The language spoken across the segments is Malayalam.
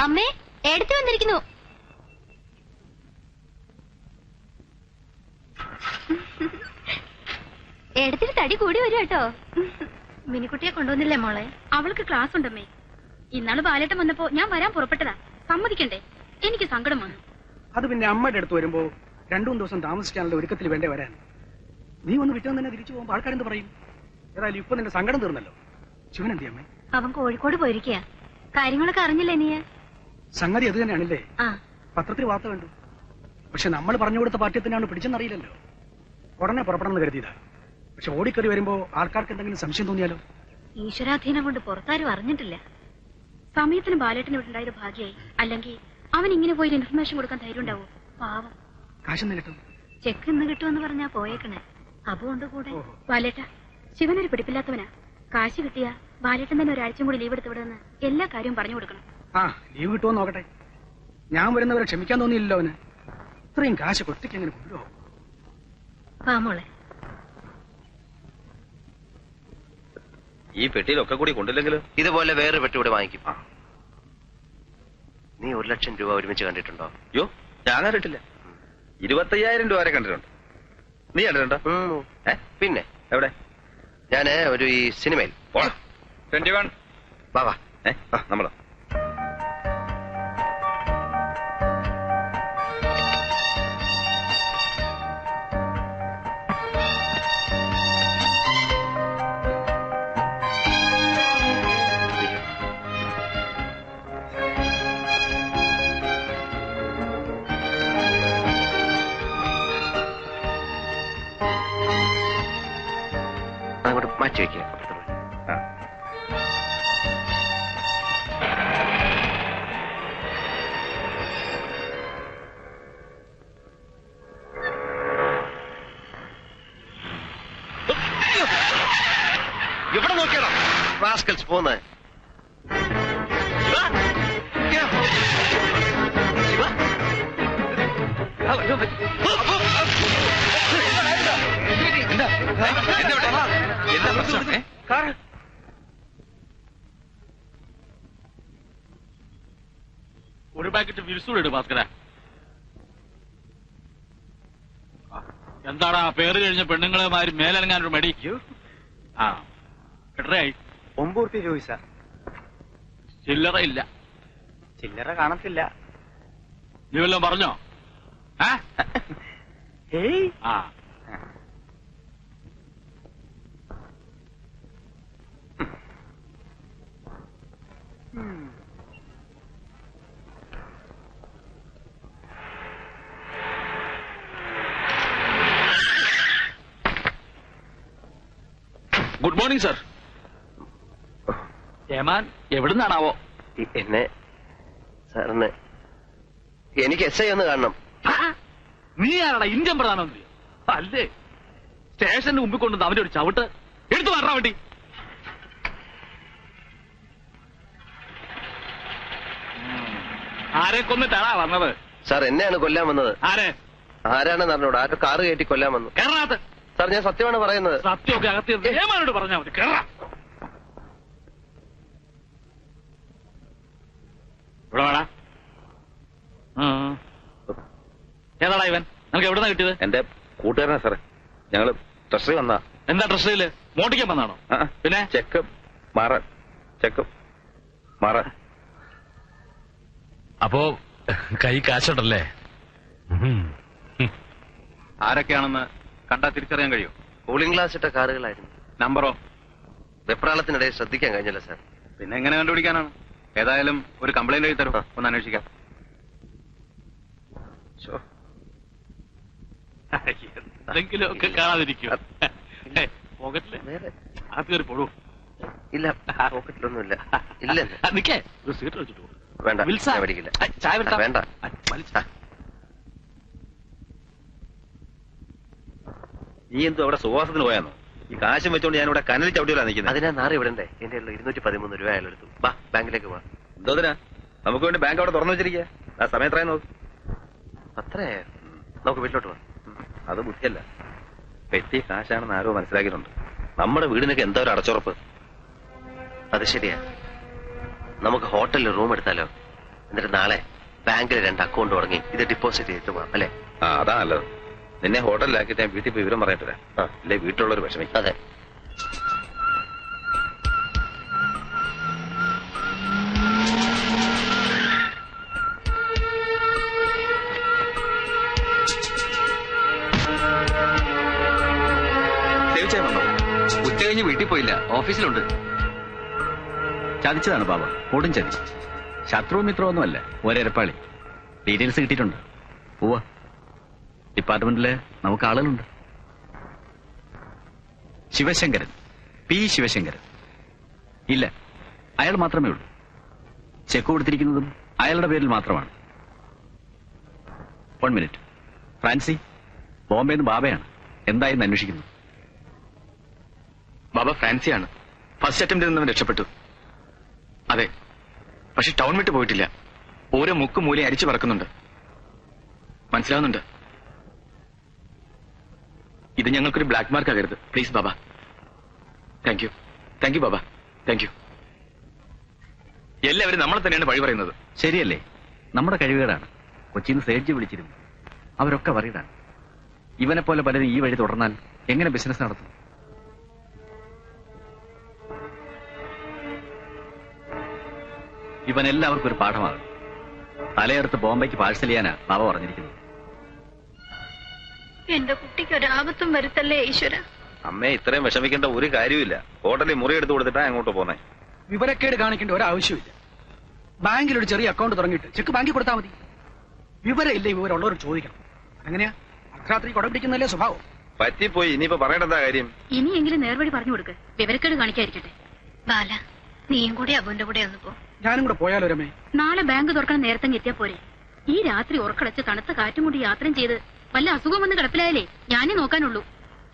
അമ്മേ, എടുത്തു വന്നിരിക്കുന്നു. എടുത്തിട്ട് തടി കൂടി വരും കേട്ടോ. മിനിക്കുട്ടിയെ കൊണ്ടുവന്നില്ലേ മോളെ? അവൾക്ക് ക്ലാസ് ഉണ്ടമ്മേ. ഇന്നാള് ബാലേട്ടൻ വന്നപ്പോ ഞാൻ വരാൻ പുറപ്പെട്ടതാ. സമ്മതിക്കണ്ടേ? എനിക്ക് സങ്കടം വന്നു. അത് പിന്നെ അമ്മയുടെ അടുത്ത് വരുമ്പോ 2-3 ദിവസം താമസിക്കാനുള്ള ഒരുക്കത്തിൽ വേണ്ടേ വരാൻ? നീ ഒന്ന് വിട്ടു തന്നെ തിരിച്ചു പോകുമ്പോ ആൾക്കാരെന്ത് പറയും? ഏതായാലും ഇപ്പൊ നിന്റെ സങ്കടം തീർന്നല്ലോ. ശിവൻ എന്തി അമ്മേ? അവൻ കോഴിക്കോട് പോയിരിക്കുക. കാര്യങ്ങളൊക്കെ അറിഞ്ഞില്ലേ നീ? സംഗതി അത് തന്നെയാണല്ലേ? ആ, പത്രത്തിൽ വാർത്ത കണ്ടു. പക്ഷെ നമ്മൾ പറഞ്ഞു കൊടുത്ത പാർട്ടി തന്നെയാണ് പിടിച്ചെന്നറിയില്ലല്ലോ. ഉടനെ പുറപ്പെടണമെന്ന് കരുതിയതാ. പക്ഷെ ഓടിക്കറി വരുമ്പോ ആൾക്കാർക്ക് എന്തെങ്കിലും സംശയം തോന്നിയാലോ? ഈശ്വരാധീനം കൊണ്ട് പുറത്താരും അറിഞ്ഞിട്ടില്ല. സമയത്തിന് ബാലേട്ടൻ ഇവിടെ ഉണ്ടായത് ഭാഗ്യായി. അല്ലെങ്കിൽ അവൻ ഇങ്ങനെ പോയി ഇൻഫർമേഷൻ കൊടുക്കാൻ ധൈര്യം ഉണ്ടാവോ? പാവം. കാശെന്ന് കിട്ടും. ചെക്ക് ഇന്ന് കിട്ടുമെന്ന് പറഞ്ഞാ പോയേക്കണേ. അതുകൊണ്ട് കൂടെ ബാലേട്ട, ശിവനൊരു പിടിപ്പില്ലാത്തവനാ. കാശ് കിട്ടിയാ ബാലേട്ടൻ തന്നെ ഒരാഴ്ചയും കൂടി ലീവ് എടുത്ത് വിടുന്ന എല്ലാ കാര്യവും പറഞ്ഞു കൊടുക്കണം. ആ, ലീവ് കിട്ടുമോ നോക്കട്ടെ. ഞാൻ വരുന്നവരെ ക്ഷമിക്കാൻ തോന്നിയില്ലല്ലോ അവന്. ഇത്രയും കാശ് കൊത്തിക്ക് എങ്ങനെ കൊണ്ടുപോകും? മോളെ, ഈ പെട്ടിയിലൊക്കെ കൂടി കൊണ്ടില്ലെങ്കിൽ ഇതുപോലെ വേറെ പെട്ടി കൂടെ വാങ്ങിക്കും. നീ 1 ലക്ഷം രൂപ ഒരുമിച്ച് കണ്ടിട്ടുണ്ടോ? അയ്യോ, ഞാൻ കണ്ടിട്ടില്ല. 25,000 രൂപ വരെ കണ്ടിട്ടുണ്ട്. നീ കണ്ടിട്ടുണ്ടോ? പിന്നെ എവിടെ? ഞാന് ഒരു ഈ സിനിമയിൽ 21 ബാബാ നമ്മളോ? അങ്ങോട്ട് മാറ്റി വയ്ക്കുക. എവിടെ നോക്കിയാണോ റാസ്കൽസ് പോകുന്നത്? എന്താ പ്രശ്നം? ഒരു പാക്കറ്റ് വിരിസൂടെ ഇട് ഭാസ്കര. എന്താണ് ആ പേര് കഴിഞ്ഞ പെണ്ണുങ്ങളെമാര് മേലനങ്ങാനൊരു മടി? ആ, എത്രയായി? 9 രൂപ സാർ. ചില്ലറ ഇല്ല. ചില്ലറ കാണത്തില്ല. നീ വല്ലതും പറഞ്ഞോ? ആ, ഗുഡ് മോർണിംഗ് സർ. ഏമാൻ എവിടുന്നാണാവോ? എന്നെ സാറിന് എനിക്ക് SI ഒന്ന് കാണണം. നീ ആരാടാ? ഇന്ത്യൻ പ്രധാനമന്ത്രി അല്ലേ? സ്റ്റേഷന് മുമ്പിൽ കൊണ്ടുവന്ന് അവന്റെ ഒരു ചവിട്ട് എടുത്തു മാറാൻ വേണ്ടി. ആരെ കൊന്നിട്ടാണാ വന്നത്? സാർ എന്നെയാണ് കൊല്ലാൻ വന്നത്. ആരാണെന്ന് അറിഞ്ഞൂടാ. ആരോ കാറ് കയറ്റി കൊല്ലാൻ വന്നു. കേരളത്ത് സാർ ഞാൻ സത്യമാണ് പറയുന്നത്. സത്യമൊക്കെ അകത്ത് ഏമാനോട് പറഞ്ഞാൽ മതി. കേരള ഇവിടെ വേടാ. ഏതാടാ ഇവൻ? നിനക്ക് എവിടുന്നാ കിട്ടിയത്? എന്റെ കൂട്ടുകാരനാ സാറേ. ഞങ്ങള് ട്രഷറി വന്നാ. എന്താ ട്രഷറിയില് മോട്ടിക്കാൻ വന്നാണോ? പിന്നെ ചെക്ക് മാറാൻ. അപ്പോ കൈ കാശുണ്ടല്ലേ? ആരൊക്കെയാണെന്ന് കണ്ടാ തിരിച്ചറിയാൻ കഴിയും? കൂളിംഗ് ഗ്ലാസ് ഇട്ട കാറുകളായിരുന്നു. നമ്പറോ? വെപ്രാളത്തിനിടയിൽ ശ്രദ്ധിക്കാൻ കഴിഞ്ഞില്ല സാർ. പിന്നെ എങ്ങനെ കണ്ടുപിടിക്കാനാണ്? ഏതായാലും ഒരു കംപ്ലൈന്റ് എഴുതി തരും, ഒന്ന് അന്വേഷിക്കാം. എന്തെങ്കിലുമൊക്കെ കാണാതിരിക്കും. പോക്കറ്റില് വേറെ ആ കയറി പോടൂ. ഇല്ല, പോക്കറ്റിലൊന്നുമില്ല. ഇല്ല നിക്കേ, ഒരു സീറ്റ് വെച്ചിട്ട് പോകും. വേണ്ട, ഞാൻ മേടിക്കില്ല. ചായ വേണ്ട. നീ എന്തോ അവിടെ സുവാസത്തിന് പോയാന്നോ? ഈ കാശും വെച്ചോണ്ട് ഞാൻ ഇവിടെ കനലിൽ ചവിട്ടിയിലാണ് നിൽക്കുന്നത്. അതിനാ നാറി വിടണ്ടേ? എന്റെ 213 രൂപ അയാൾ എടുത്തു. വാ, ബാങ്കിലേക്ക് പോവാ. എന്തോതിനാ? നമുക്ക് വേണ്ടി ബാങ്ക് അവിടെ തുറന്നു വെച്ചിരിക്കുക. ആ സമയത്രയും നോക്ക്. അത്രേ? നമുക്ക് വീട്ടിലോട്ട് പോവാം. അത് ബുദ്ധിയല്ല. പെട്ടി കാശാണെന്ന് ആരോ മനസ്സിലാക്കിയിട്ടുണ്ട്. നമ്മുടെ വീടിനൊക്കെ എന്താ ഒരു അടച്ചുറപ്പ്? അത് ശരിയാ. നമുക്ക് ഹോട്ടലിൽ റൂം എടുത്താലോ? എന്നിട്ട് നാളെ ബാങ്കിൽ 2 അക്കൗണ്ട് തുടങ്ങി ഇത് ഡെപ്പോസിറ്റ് ചെയ്തിട്ട് പോവാം അല്ലെ? ആ അതാ നല്ലത്. നിന്നെ ഹോട്ടലിലാക്കിയിട്ട് ഞാൻ വീട്ടിൽ പോയി വിവരം പറയട്ടെ. അല്ലെ വീട്ടിലുള്ളൊരു വിഷമിക്കും. അതെ. ഉച്ച കഴിഞ്ഞ് വീട്ടിൽ പോയില്ല, ഓഫീസിലുണ്ട്. ചതിച്ചതാണ് ബാബ, കൊടും ചതി. ശത്രു മിത്രമൊന്നുമല്ല, ഒരേരപ്പാളി. ഡീറ്റെയിൽസ് കിട്ടിയിട്ടുണ്ട്. പോവാ, ഡിപ്പാർട്ട്മെന്റില് നമുക്ക് ആളുകളുണ്ട്. ശിവശങ്കരൻ, പി ശിവശങ്കരൻ. ഇല്ല, അയാൾ മാത്രമേ ഉള്ളൂ. ചെക്ക് കൊടുത്തിരിക്കുന്നതും അയാളുടെ പേരിൽ മാത്രമാണ്. 1 മിനിറ്റ്. ഫ്രാൻസി, ബോംബെന്ന് ബാബയാണ്. എന്തായെന്ന് അന്വേഷിക്കുന്നു. ബാബ ഫ്രാൻസിയാണ്. ഫസ്റ്റ് അറ്റംപ്റ്റിൽ നിന്നും രക്ഷപ്പെട്ടു. അതെ, പക്ഷെ ടൗൺ വിട്ട് പോയിട്ടില്ല. ഓരോ മുക്കും മൂലയും അരിച്ചു പറക്കുന്നുണ്ട്. മനസ്സിലാവുന്നുണ്ട്. ഇത് ഞങ്ങൾക്കൊരു ബ്ലാക്ക് മാർക്ക് ആകരുത് please Baba. Thank you Baba, thank you. എല്ലാവരും നമ്മളെ തന്നെയാണ് വഴി പറയുന്നത്. ശരിയല്ലേ? നമ്മുടെ കഴിവുകേടാണ്. കൊച്ചിന്ന് സേഡ്ജി വിളിച്ചിരുന്നു. അവരൊക്കെ വറിയതാണ്. ഇവനെ പോലെ പലരും ഈ വഴി തുടർന്നാൽ എങ്ങനെ ബിസിനസ് നടത്തും? ഇവൻ എല്ലാവർക്കും ഒരു പാഠമാകും. തലയെടുത്ത് ബോംബെക്ക് പാഴ്സൽ ചെയ്യാനാ ബാബ പറഞ്ഞിരിക്കുന്നത്. എന്റെ കുട്ടിക്ക് ഒരാപത്തും വരുത്തല്ലേ ഈശ്വര. അമ്മയെ ഇത്രയും വിഷമിക്കേണ്ട ഒരു കാര്യമില്ല. ഹോട്ടലിൽ മുറി എടുത്ത് കൊടുത്തിട്ടാ അങ്ങോട്ട് പോന്നെ. വിവരക്കേട് കാണിക്കേണ്ട ഒരാവശ്യമില്ല. ബാങ്കിൽ ഒരു ചെറിയ അക്കൗണ്ട് തുടങ്ങിയിട്ട് ചെക്ക് ബാങ്കിൽ കൊടുത്താൽ മതി. വിവരം ഇല്ല, വിവരമുള്ളവർ ചോദിക്കണം. എങ്ങനെയാ അർദ്ധരാത്രി കൊട പിടിക്കുന്നല്ലേ സ്വഭാവം? പറ്റിപ്പോയി, ഇനിയിപ്പോ പറയേണ്ട കാര്യം. ഇനിയെങ്കിലും നേർവഴി പറഞ്ഞു കൊടുക്ക്, വിവരക്കേട് കാണിക്കാതിരിക്കട്ടെ. ബാല, നീയും കൂടി അബുവിന്റെ കൂടെ ഒന്ന് പോ. ഞാനും കൂടെ പോയാലോ രമേ? നാളെ ബാങ്ക് തുറക്കണം നേരത്തെ എത്തിയാ പോരെ? ഈ രാത്രി ഉറക്കടച്ച് തണുത്ത കാറ്റും കൊണ്ട് യാത്രയും ചെയ്ത് വല്ല അസുഖം വന്ന് കിടപ്പിലായാലേ ഞാനേ നോക്കാനുള്ളൂ.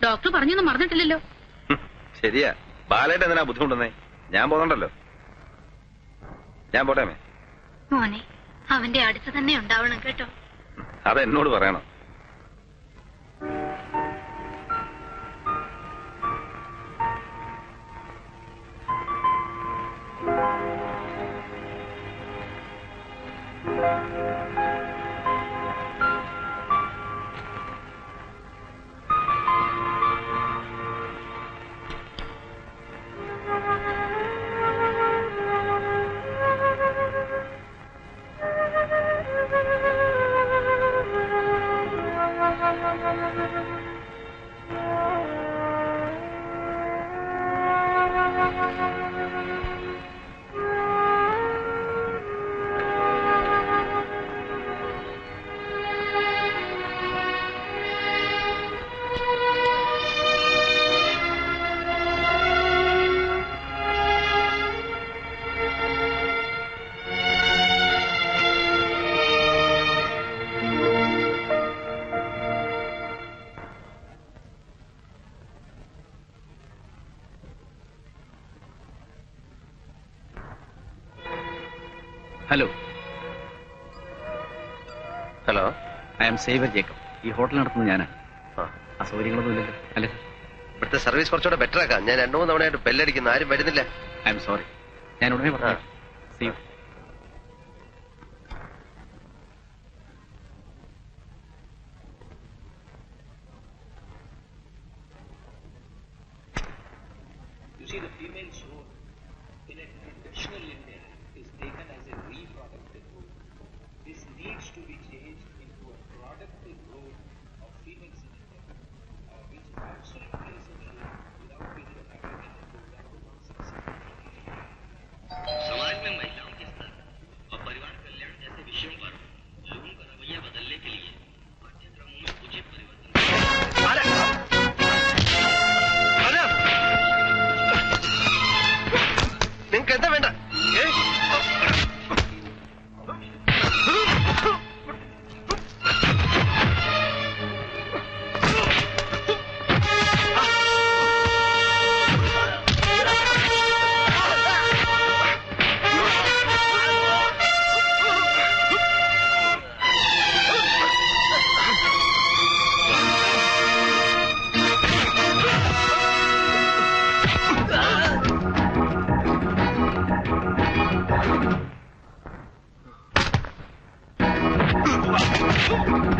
ഡോക്ടർ പറഞ്ഞൊന്നും മറന്നിട്ടില്ലല്ലോ. ശരിയാ, ബാലായിട്ട് എന്തിനാ ബുദ്ധിമുട്ടുന്നേ? ഞാൻ പോകണ്ടല്ലോ. ഞാൻ പോട്ടെ അമ്മേ. മോനെ, അവന്റെ അടുത്ത് തന്നെ ഉണ്ടാവണം കേട്ടോ. അതെന്നോട് പറയണം. Hello. Hello, I am Xavier Jacob. ഈ ഹോട്ടൽ നടത്തുന്നത് ഞാനാണ്. അസൗകര്യങ്ങളൊന്നും ഇല്ലല്ലോ അല്ലേ? ഇവിടുത്തെ സർവീസ് കുറച്ചുകൂടെ ബെറ്റർ ആക്കാം. ഞാൻ 2-3 തവണയായിട്ട് ബെല്ലടിക്കുന്നു, ആരും വരുന്നില്ല. I am sorry. ഞാൻ ഉടനെ പറഞ്ഞു. See you. You see, the female zone in a traditional India is taken as a reproductive role. This needs to be changed into a productive role of females in India, which absolutely essential without being having an program to succeed. समाज में महिलाओं की Ah!